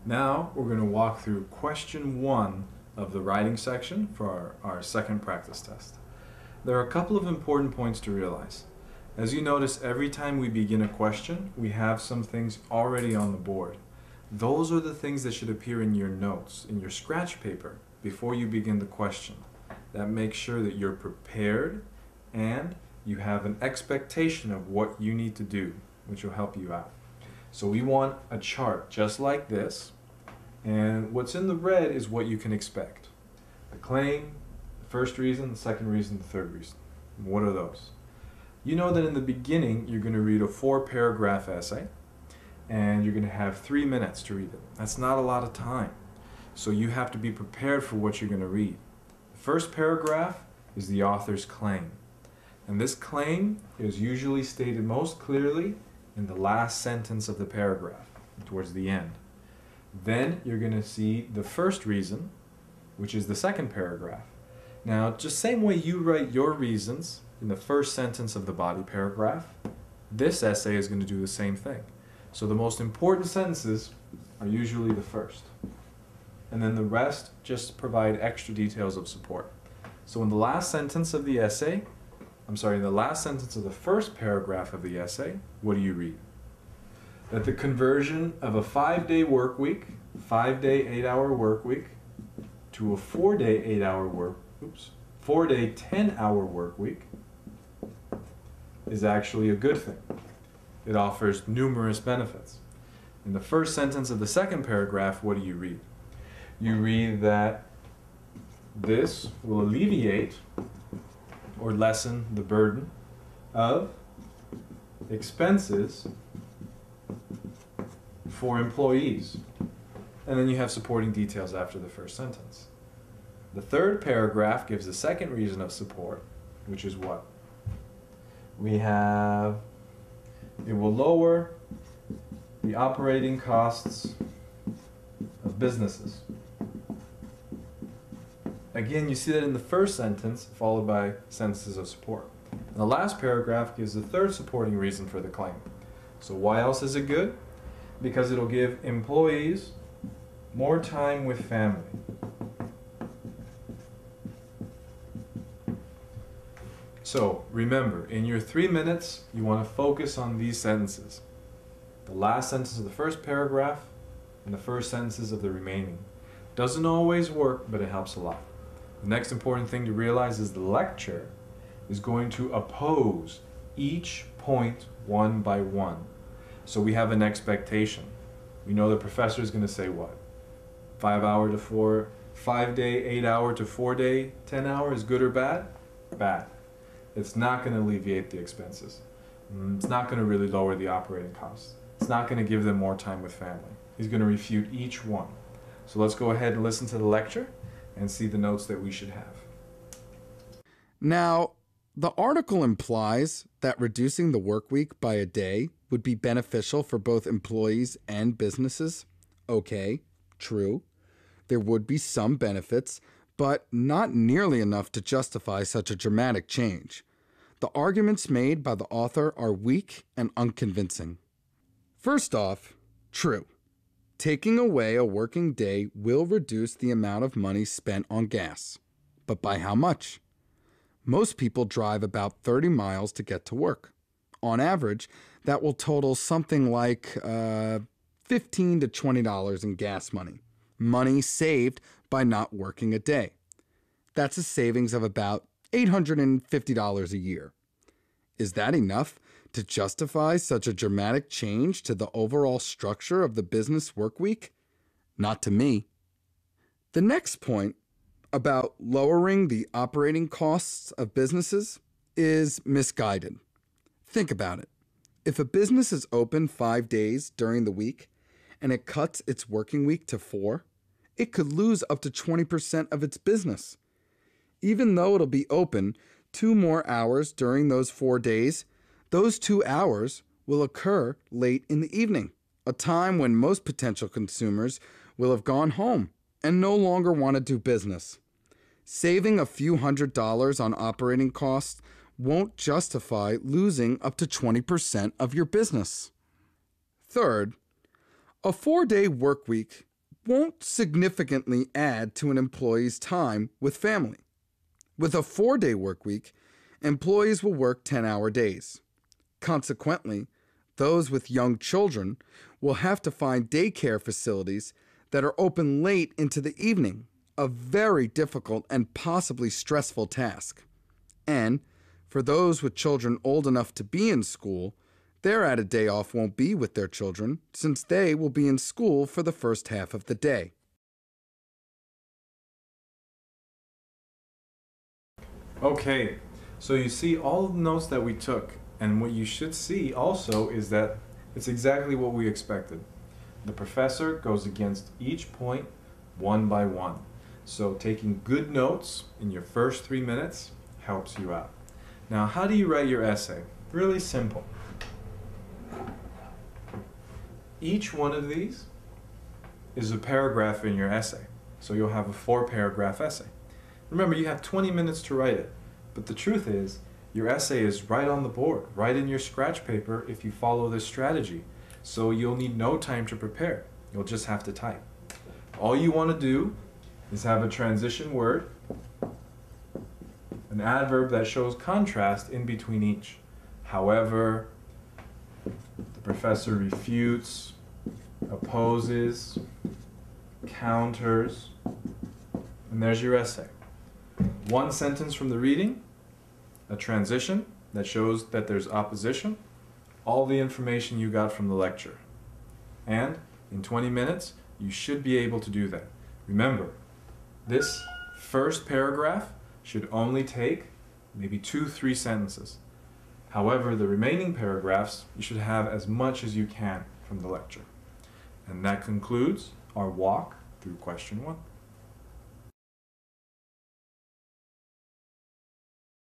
Now we're going to walk through question 1 of the writing section for our second practice test. There are a couple of important points to realize. As you notice, every time we begin a question, we have some things already on the board. Those are the things that should appear in your notes, in your scratch paper, before you begin the question. That makes sure that you're prepared and you have an expectation of what you need to do, which will help you out. So we want a chart just like this, and what's in the red is what you can expect. The claim, the first reason, the second reason, the third reason. What are those? You know that in the beginning you're going to read a 4-paragraph essay, and you're going to have 3 minutes to read it. That's not a lot of time. So you have to be prepared for what you're going to read. The first paragraph is the author's claim. And this claim is usually stated most clearly in the last sentence of the paragraph, towards the end. Then you're going to see the first reason, which is the second paragraph. Now, just same way you write your reasons in the first sentence of the body paragraph, this essay is going to do the same thing. So the most important sentences are usually the first. And then the rest just provide extra details of support. So in the last sentence of the essay, in the last sentence of the first paragraph of the essay, what do you read? That the conversion of a 5-day work week, 5-day 8-hour work week, to a 4-day 10-hour work week is actually a good thing. It offers numerous benefits. In the first sentence of the second paragraph, what do you read? You read that this will alleviate or lessen the burden of expenses for employees. And then you have supporting details after the first sentence. The third paragraph gives the second reason of support, which is what? We have, it will lower the operating costs of businesses. Again, you see that in the first sentence, followed by sentences of support. And the last paragraph gives the third supporting reason for the claim. So why else is it good? Because it'll give employees more time with family. So remember, in your 3 minutes, you want to focus on these sentences. The last sentence of the first paragraph and the first sentences of the remaining. Doesn't always work, but it helps a lot. The next important thing to realize is the lecture is going to oppose each point one by one. So we have an expectation. We know the professor is going to say what? 5-day 8-hour to 4-day 10-hour is good or bad? Bad. It's not going to alleviate the expenses. It's not going to really lower the operating costs. It's not going to give them more time with family. He's going to refute each one. So let's go ahead and listen to the lecture and see the notes that we should have. Now, the article implies that reducing the work week by a day would be beneficial for both employees and businesses. Okay, true. There would be some benefits, but not nearly enough to justify such a dramatic change. The arguments made by the author are weak and unconvincing. First off, true. Taking away a working day will reduce the amount of money spent on gas. But by how much? Most people drive about 30 miles to get to work. On average, that will total something like $15 to $20 in gas money. Money saved by not working a day. That's a savings of about $850 a year. Is that enough to justify such a dramatic change to the overall structure of the business work week? Not to me. The next point about lowering the operating costs of businesses is misguided. Think about it. If a business is open 5 days during the week and it cuts its working week to 4, it could lose up to 20% of its business. Even though it'll be open 2 more hours during those 4 days, those 2 hours will occur late in the evening, a time when most potential consumers will have gone home and no longer want to do business. Saving a few $100s on operating costs won't justify losing up to 20% of your business. Third, a 4-day work week won't significantly add to an employee's time with family. With a 4-day work week, employees will work 10-hour days. Consequently, those with young children will have to find daycare facilities that are open late into the evening, a very difficult and possibly stressful task. And for those with children old enough to be in school, their added day off won't be with their children since they will be in school for the first half of the day. Okay, so you see all the notes that we took, and what you should see also is that it's exactly what we expected. The professor goes against each point one by one. So taking good notes in your first 3 minutes helps you out. Now, how do you write your essay? Really simple. Each one of these is a paragraph in your essay. So you'll have a 4-paragraph essay. Remember, you have 20 minutes to write it. But the truth is, your essay is right on the board, right in your scratch paper if you follow this strategy. So you'll need no time to prepare. You'll just have to type. All you want to do is have a transition word, an adverb that shows contrast in between each. However, the professor refutes, opposes, counters, and there's your essay. One sentence from the reading, a transition that shows that there's opposition, all the information you got from the lecture. And in 20 minutes, you should be able to do that. Remember, this first paragraph should only take maybe 2-3 sentences. However, the remaining paragraphs, you should have as much as you can from the lecture. And that concludes our walk through question 1.